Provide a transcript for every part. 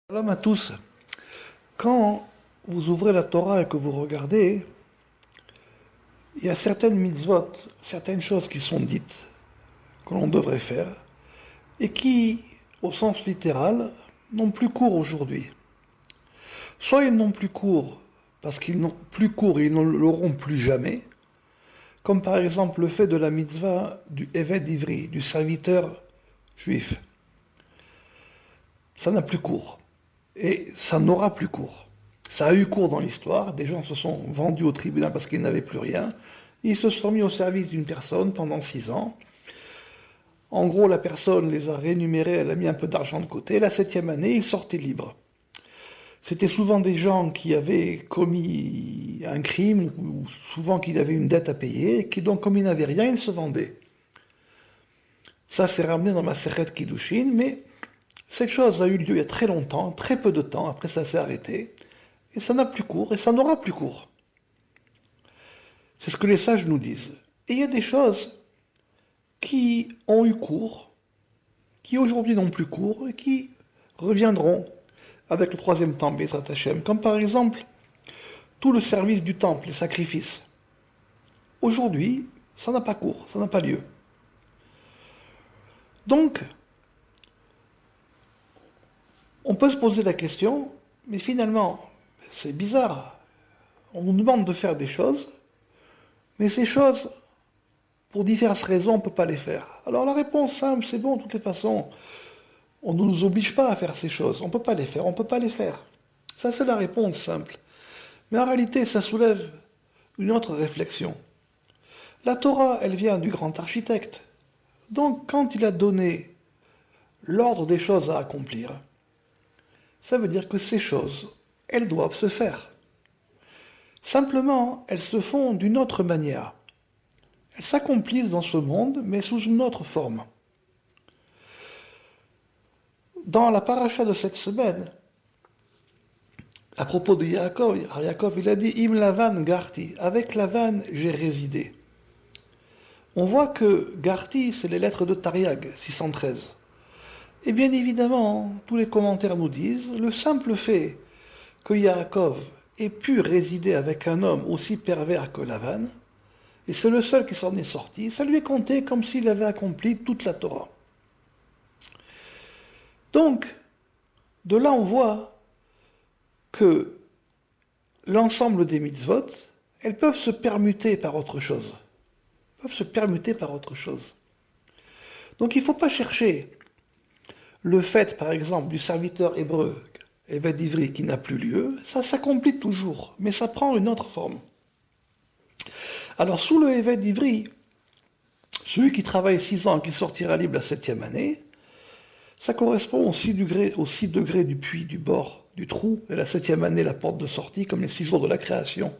Shalom à tous. Quand vous ouvrez la Torah et que vous regardez, il y a certaines mitzvot, certaines choses qui sont dites, que l'on devrait faire, et qui, au sens littéral, n'ont plus cours aujourd'hui. Soit ils n'ont plus cours parce qu'ils n'ont plus cours et ils ne l'auront plus jamais, comme par exemple le fait de la mitzvah du Eved Ivri, du serviteur juif. Ça n'a plus cours. Et ça n'aura plus cours. Ça a eu cours dans l'histoire, des gens se sont vendus au tribunal parce qu'ils n'avaient plus rien, ils se sont mis au service d'une personne pendant 6 ans. En gros, la personne les a rémunérés, elle a mis un peu d'argent de côté, la 7e année, ils sortaient libres. C'était souvent des gens qui avaient commis un crime, ou souvent qui avaient une dette à payer, et qui donc, comme ils n'avaient rien, ils se vendaient. Ça s'est ramené dans ma Masechet Kiddushin, mais cette chose a eu lieu il y a très longtemps, très peu de temps, après ça s'est arrêté, et ça n'a plus cours, et ça n'aura plus cours. C'est ce que les sages nous disent. Et il y a des choses qui ont eu cours, qui aujourd'hui n'ont plus cours, et qui reviendront avec le 3e temple, Bezrat Hashem, comme par exemple tout le service du temple, les sacrifices. Aujourd'hui, ça n'a pas cours, ça n'a pas lieu. Donc, on peut se poser la question, mais finalement, c'est bizarre. On nous demande de faire des choses, mais ces choses, pour diverses raisons, on ne peut pas les faire. Alors la réponse simple, c'est bon, de toutes les façons, on ne nous oblige pas à faire ces choses. On ne peut pas les faire, on ne peut pas les faire. Ça, c'est la réponse simple. Mais en réalité, ça soulève une autre réflexion. La Torah, elle vient du grand architecte. Donc, quand il a donné l'ordre des choses à accomplir, ça veut dire que ces choses, elles doivent se faire. Simplement, elles se font d'une autre manière. Elles s'accomplissent dans ce monde, mais sous une autre forme. Dans la paracha de cette semaine, à propos de Yaakov, il a dit Im Lavan Garti, avec Lavan j'ai résidé. On voit que Garti, c'est les lettres de Tariag, 613. Et bien évidemment, tous les commentaires nous disent le simple fait que Yaakov ait pu résider avec un homme aussi pervers que Lavan, et c'est le seul qui s'en est sorti, ça lui est compté comme s'il avait accompli toute la Torah. Donc, de là on voit que l'ensemble des mitzvot, elles peuvent se permuter par autre chose. Donc il ne faut pas chercher le fait, par exemple, du serviteur hébreu, Eved Ivri, qui n'a plus lieu, ça s'accomplit toujours, mais ça prend une autre forme. Alors sous le Eved Ivri, celui qui travaille 6 ans et qui sortira libre la 7e année, ça correspond aux 6 degrés du puits, du bord, du trou, et la 7e année, la porte de sortie, comme les 6 jours de la création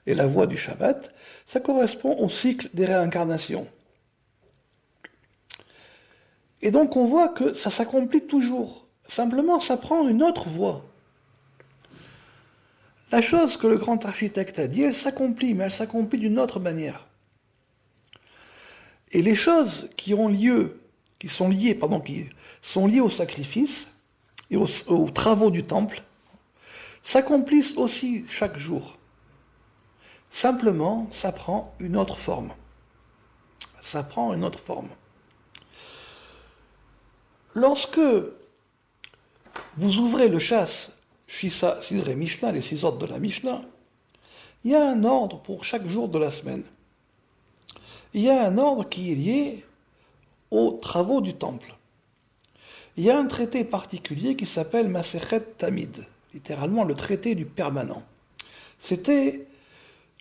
et la voie du Shabbat, ça correspond au cycle des réincarnations. Et donc on voit que ça s'accomplit toujours. Simplement, ça prend une autre voie. La chose que le grand architecte a dit, elle s'accomplit, mais elle s'accomplit d'une autre manière. Et les choses qui sont liées au sacrifice et aux travaux du temple, s'accomplissent aussi chaque jour. Simplement, ça prend une autre forme. Lorsque vous ouvrez le chasse, Shisa, Sidré Mishnah, les 6 ordres de la Mishnah, il y a un ordre pour chaque jour de la semaine. Il y a un ordre qui est lié aux travaux du temple. Il y a un traité particulier qui s'appelle Masechet Tamid, littéralement le traité du permanent. C'était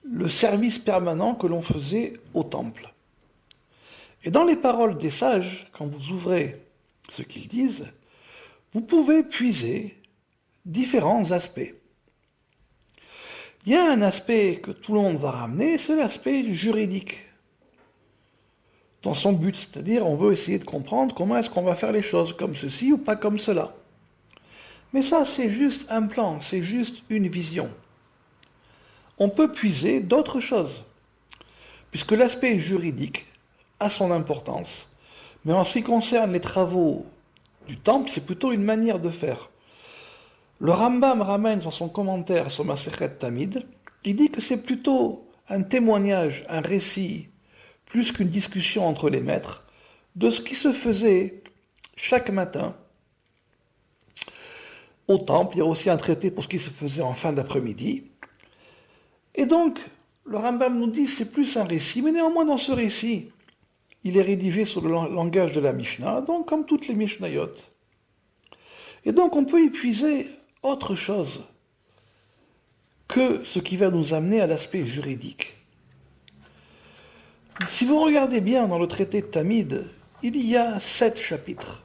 le service permanent que l'on faisait au temple. Et dans les paroles des sages, quand vous ouvrez ce qu'ils disent, vous pouvez puiser différents aspects. Il y a un aspect que tout le monde va ramener, c'est l'aspect juridique. Dans son but, c'est-à-dire on veut essayer de comprendre comment est-ce qu'on va faire les choses, comme ceci ou pas comme cela. Mais ça, c'est juste un plan, c'est juste une vision. On peut puiser d'autres choses, puisque l'aspect juridique a son importance. Mais en ce qui concerne les travaux du temple, c'est plutôt une manière de faire. Le Rambam ramène dans son commentaire sur Masechet Tamid, il dit que c'est plutôt un témoignage, un récit, plus qu'une discussion entre les maîtres, de ce qui se faisait chaque matin au temple. Il y a aussi un traité pour ce qui se faisait en fin d'après-midi. Et donc, le Rambam nous dit que c'est plus un récit, mais néanmoins dans ce récit, il est rédigé sur le langage de la Mishnah, donc comme toutes les Mishnayot. Et donc on peut épuiser autre chose que ce qui va nous amener à l'aspect juridique. Si vous regardez bien dans le traité de Tamid, il y a 7 chapitres.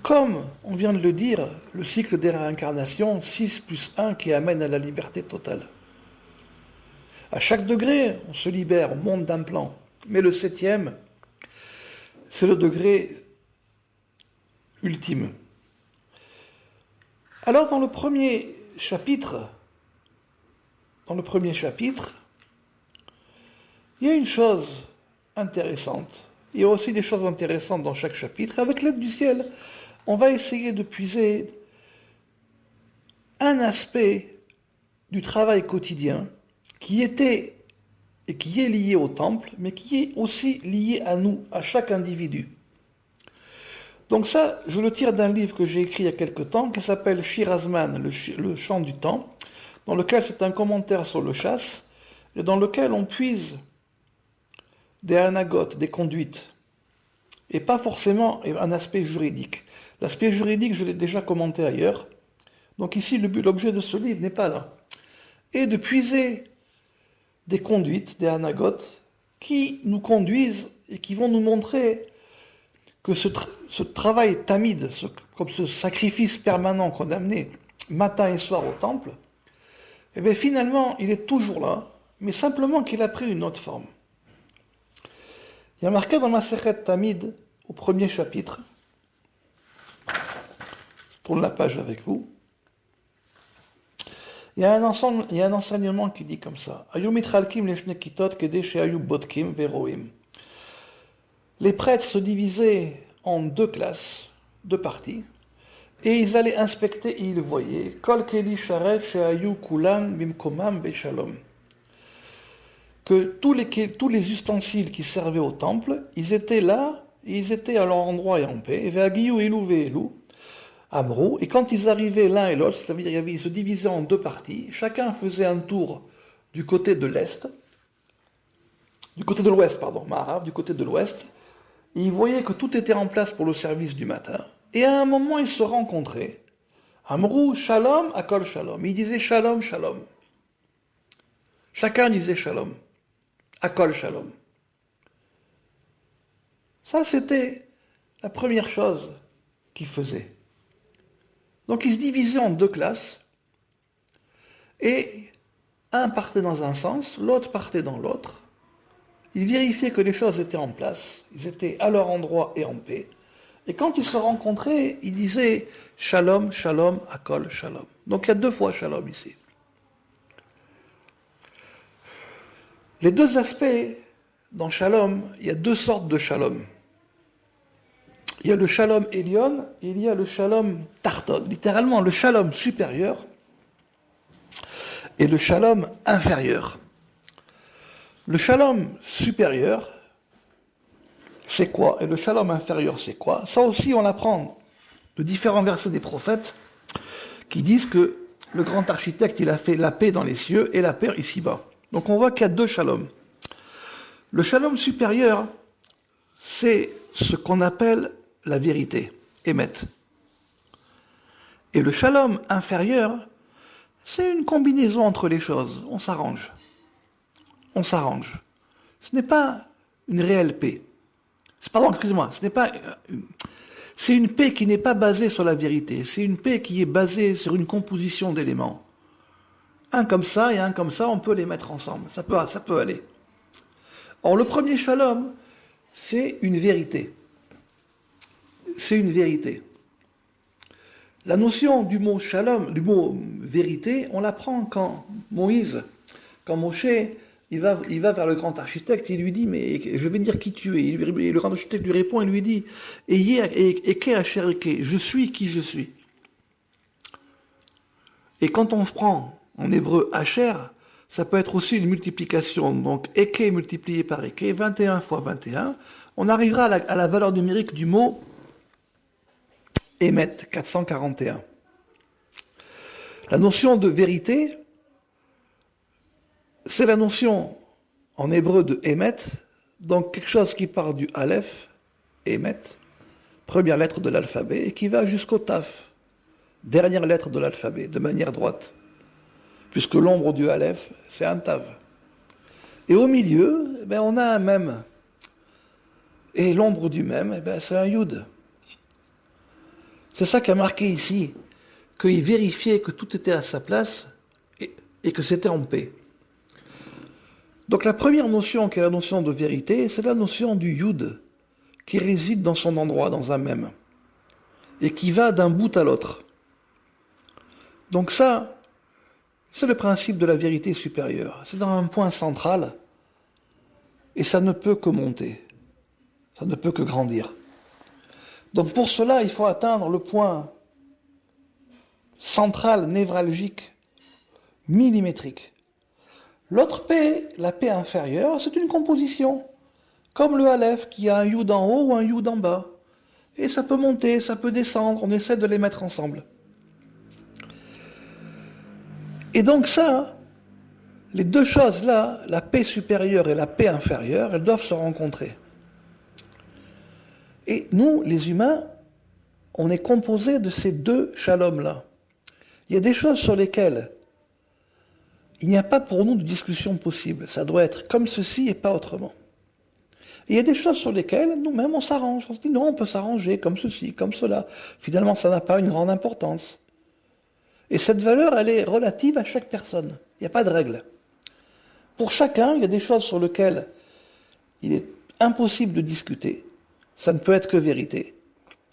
Comme on vient de le dire, le cycle des réincarnations, 6 plus 1 qui amène à la liberté totale. À chaque degré, on se libère, on monte d'un plan. Mais le 7e, c'est le degré ultime. Alors dans le premier chapitre, il y a une chose intéressante. Il y a aussi des choses intéressantes dans chaque chapitre. Avec l'aide du ciel, on va essayer de puiser un aspect du travail quotidien qui était et qui est lié au temple, mais qui est aussi lié à nous, à chaque individu. Donc ça, je le tire d'un livre que j'ai écrit il y a quelque temps, qui s'appelle Shir Hazman, le chant du temps, dans lequel c'est un commentaire sur le chasse, et dans lequel on puise des anagotes, des conduites, et pas forcément un aspect juridique. L'aspect juridique, je l'ai déjà commenté ailleurs, donc ici l'objet de ce livre n'est pas là. Et de puiser des conduites, des anagotes, qui nous conduisent et qui vont nous montrer que ce travail tamide, comme ce sacrifice permanent qu'on a amené matin et soir au temple, eh bien finalement, il est toujours là, mais simplement qu'il a pris une autre forme. Il y a marqué dans Masechet Tamid, au premier chapitre, je tourne la page avec vous, il y a un enseignement qui dit comme ça. Les prêtres se divisaient en 2 classes, 2 parties, et ils allaient inspecter et ils voyaient que tous les ustensiles qui servaient au temple, ils étaient là, et ils étaient à leur endroit et en paix. Et quand ils arrivaient l'un et l'autre, c'est-à-dire ils se divisaient en 2 parties, chacun faisait un tour du côté de l'est, du côté de l'ouest, pardon, Maharav, du côté de l'ouest, et ils voyaient que tout était en place pour le service du matin. Et à un moment, ils se rencontraient. Amrou, shalom, akol shalom. Ils disaient shalom, shalom. Chacun disait shalom, akol shalom. Ça, c'était la première chose qu'ils faisaient. Donc ils se divisaient en 2 classes, et un partait dans un sens, l'autre partait dans l'autre. Ils vérifiaient que les choses étaient en place, ils étaient à leur endroit et en paix. Et quand ils se rencontraient, ils disaient shalom, shalom, akol, shalom. Donc il y a 2 fois shalom ici. Les 2 aspects dans shalom, il y a 2 sortes de shalom. Il y a le shalom Elion et il y a le shalom Tarton. Littéralement, le shalom supérieur et le shalom inférieur. Le shalom supérieur, c'est quoi? Et le shalom inférieur, c'est quoi? Ça aussi, on apprend de différents versets des prophètes qui disent que le grand architecte, il a fait la paix dans les cieux et la paix ici-bas. Donc on voit qu'il y a 2 shalom. Le shalom supérieur, c'est ce qu'on appelle la vérité, Emet. Et le shalom inférieur, c'est une combinaison entre les choses. On s'arrange. On s'arrange. Ce n'est pas une réelle paix. Pardon, excusez-moi, c'est une paix qui n'est pas basée sur la vérité. C'est une paix qui est basée sur une composition d'éléments. Un comme ça et un comme ça, on peut les mettre ensemble. Ça peut aller. Or, le premier shalom, c'est une vérité. C'est une vérité. La notion du mot shalom, du mot vérité, on l'apprend quand Moshe, il va vers le grand architecte, il lui dit, mais je vais dire qui tu es. Et le grand architecte lui répond, il lui dit, je suis qui je suis. Et quand on prend en hébreu Asher, ça peut être aussi une multiplication. Donc Eke multiplié par Eke, 21 fois 21, on arrivera à la valeur numérique du mot Emet, 441. La notion de vérité, c'est la notion en hébreu de Emet, donc quelque chose qui part du Aleph, Emet, première lettre de l'alphabet, et qui va jusqu'au Taf, dernière lettre de l'alphabet, de manière droite, puisque l'ombre du Aleph, c'est un Tav. Et au milieu, on a un Mem, et l'ombre du Mem, c'est un Yud. C'est ça qui a marqué ici, qu'il vérifiait que tout était à sa place et que c'était en paix. Donc la première notion, qui est la notion de vérité, c'est la notion du Yud, qui réside dans son endroit, dans un même, et qui va d'un bout à l'autre. Donc ça, c'est le principe de la vérité supérieure. C'est dans un point central, et ça ne peut que monter, ça ne peut que grandir. Donc pour cela, il faut atteindre le point central, névralgique, millimétrique. L'autre paix, la paix inférieure, c'est une composition, comme le Aleph qui a un Yud en haut ou un Yud en bas. Et ça peut monter, ça peut descendre, on essaie de les mettre ensemble. Et donc ça, les deux choses-là, la paix supérieure et la paix inférieure, elles doivent se rencontrer. Et nous, les humains, on est composés de ces deux shalom-là. Il y a des choses sur lesquelles il n'y a pas pour nous de discussion possible. Ça doit être comme ceci et pas autrement. Et il y a des choses sur lesquelles nous-mêmes on s'arrange. On se dit non, on peut s'arranger comme ceci, comme cela. Finalement, ça n'a pas une grande importance. Et cette valeur, elle est relative à chaque personne. Il n'y a pas de règle. Pour chacun, il y a des choses sur lesquelles il est impossible de discuter. Ça ne peut être que vérité.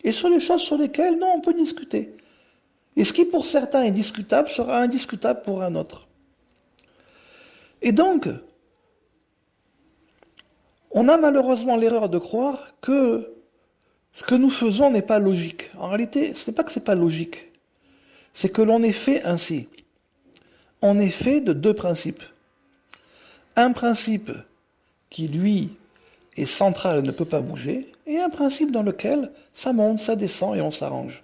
Et sur les choses sur lesquelles, non, on peut discuter. Et ce qui pour certains est discutable sera indiscutable pour un autre. Et donc, on a malheureusement l'erreur de croire que ce que nous faisons n'est pas logique. En réalité, ce n'est pas que ce n'est pas logique, c'est que l'on est fait ainsi. On est fait de deux principes. Un principe qui, lui, est central et ne peut pas bouger, et un principe dans lequel ça monte, ça descend et on s'arrange.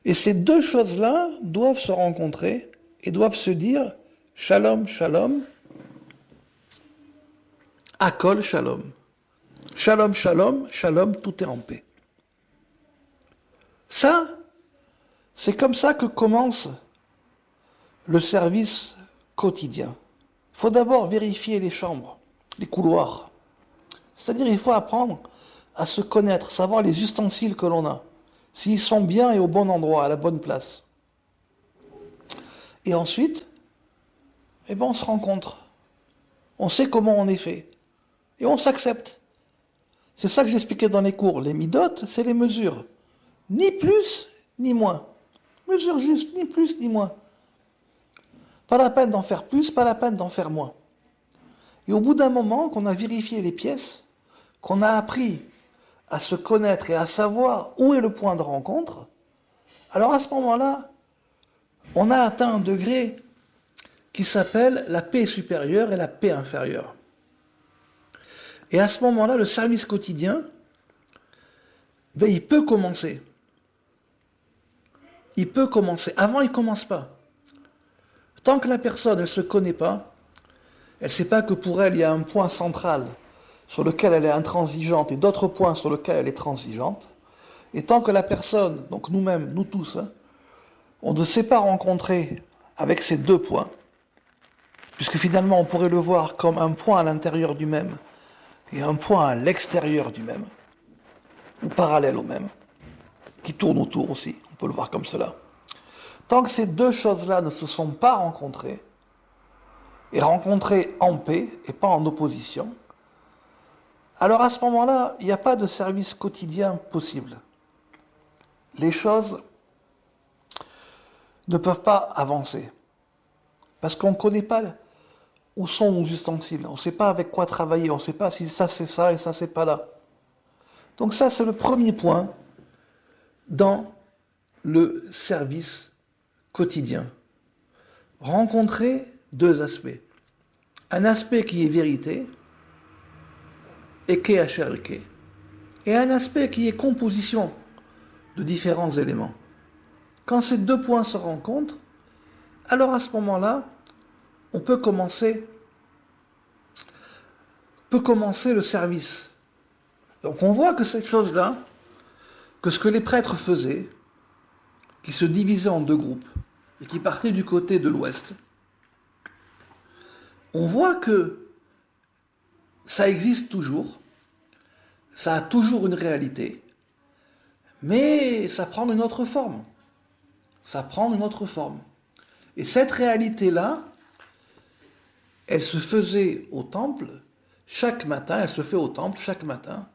Et ces deux choses-là doivent se rencontrer et doivent se dire Shalom, shalom, Akol, shalom. Shalom, shalom, shalom, tout est en paix. Ça, c'est comme ça que commence le service quotidien. Il faut d'abord vérifier les chambres, les couloirs. C'est-à-dire, il faut apprendre à se connaître, savoir les ustensiles que l'on a, s'ils sont bien et au bon endroit, à la bonne place. Et ensuite, on se rencontre. On sait comment on est fait. Et on s'accepte. C'est ça que j'expliquais dans les cours. Les midotes, c'est les mesures. Ni plus, ni moins. Mesure juste, ni plus, ni moins. Pas la peine d'en faire plus, pas la peine d'en faire moins. Et au bout d'un moment, qu'on a vérifié les pièces, qu'on a appris à se connaître et à savoir où est le point de rencontre, alors à ce moment-là, on a atteint un degré qui s'appelle la paix supérieure et la paix inférieure. Et à ce moment-là, le service quotidien, il peut commencer. Il peut commencer. Avant, il ne commence pas. Tant que la personne, elle ne se connaît pas, elle ne sait pas que pour elle, il y a un point central sur lequel elle est intransigeante et d'autres points sur lesquels elle est transigeante. Et tant que la personne, donc nous-mêmes, nous tous, on ne sait pas rencontrer avec ces deux points, puisque finalement on pourrait le voir comme un point à l'intérieur du même et un point à l'extérieur du même, ou parallèle au même, qui tourne autour aussi, on peut le voir comme cela. Tant que ces deux choses-là ne se sont pas rencontrées, et rencontrées en paix et pas en opposition, alors à ce moment-là, il n'y a pas de service quotidien possible. Les choses ne peuvent pas avancer, parce qu'on ne connaît pas où sont nos ustensiles, on ne sait pas avec quoi travailler, on ne sait pas si ça c'est ça et ça c'est pas là. Donc ça c'est le premier point dans le service quotidien, rencontrer deux aspects. Un aspect qui est vérité, Eke Asher Eke, et un aspect qui est composition de différents éléments. Quand ces deux points se rencontrent, alors à ce moment-là, on peut commencer le service. Donc on voit que cette chose-là, que ce que les prêtres faisaient, qui se divisaient en deux groupes et qui partaient du côté de l'ouest, on voit que ça existe toujours, ça a toujours une réalité, mais ça prend une autre forme. Ça prend une autre forme. Et cette réalité-là, elle se faisait au temple chaque matin, elle se fait au temple chaque matin,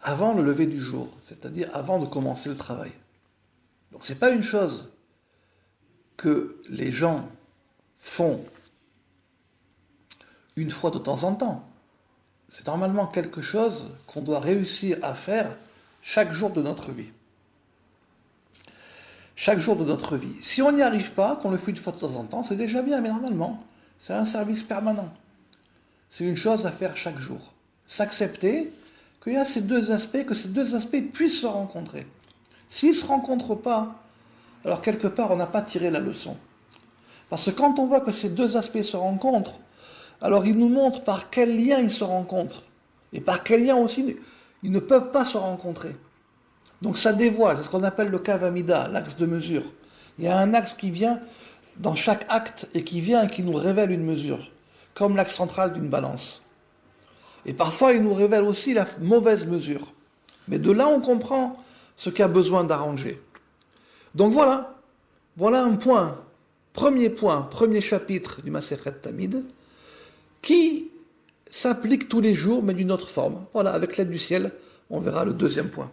avant le lever du jour, c'est-à-dire avant de commencer le travail. Donc ce n'est pas une chose que les gens font une fois de temps en temps. C'est normalement quelque chose qu'on doit réussir à faire chaque jour de notre vie. Chaque jour de notre vie. Si on n'y arrive pas, qu'on le fait une fois de temps en temps, c'est déjà bien, mais normalement, c'est un service permanent. C'est une chose à faire chaque jour. S'accepter qu'il y a ces deux aspects, que ces deux aspects puissent se rencontrer. S'ils ne se rencontrent pas, alors quelque part, on n'a pas tiré la leçon. Parce que quand on voit que ces deux aspects se rencontrent, alors ils nous montrent par quel lien ils se rencontrent. Et par quel lien aussi ils ne peuvent pas se rencontrer. Donc ça dévoile, c'est ce qu'on appelle le Kavamida, l'axe de mesure. Il y a un axe qui vient dans chaque acte et qui vient et qui nous révèle une mesure, comme l'axe central d'une balance. Et parfois il nous révèle aussi la mauvaise mesure. Mais de là on comprend ce qu'il y a besoin d'arranger. Donc voilà un point, premier chapitre du Masechet Tamid, qui s'applique tous les jours mais d'une autre forme. Voilà, avec l'aide du ciel, on verra le deuxième point.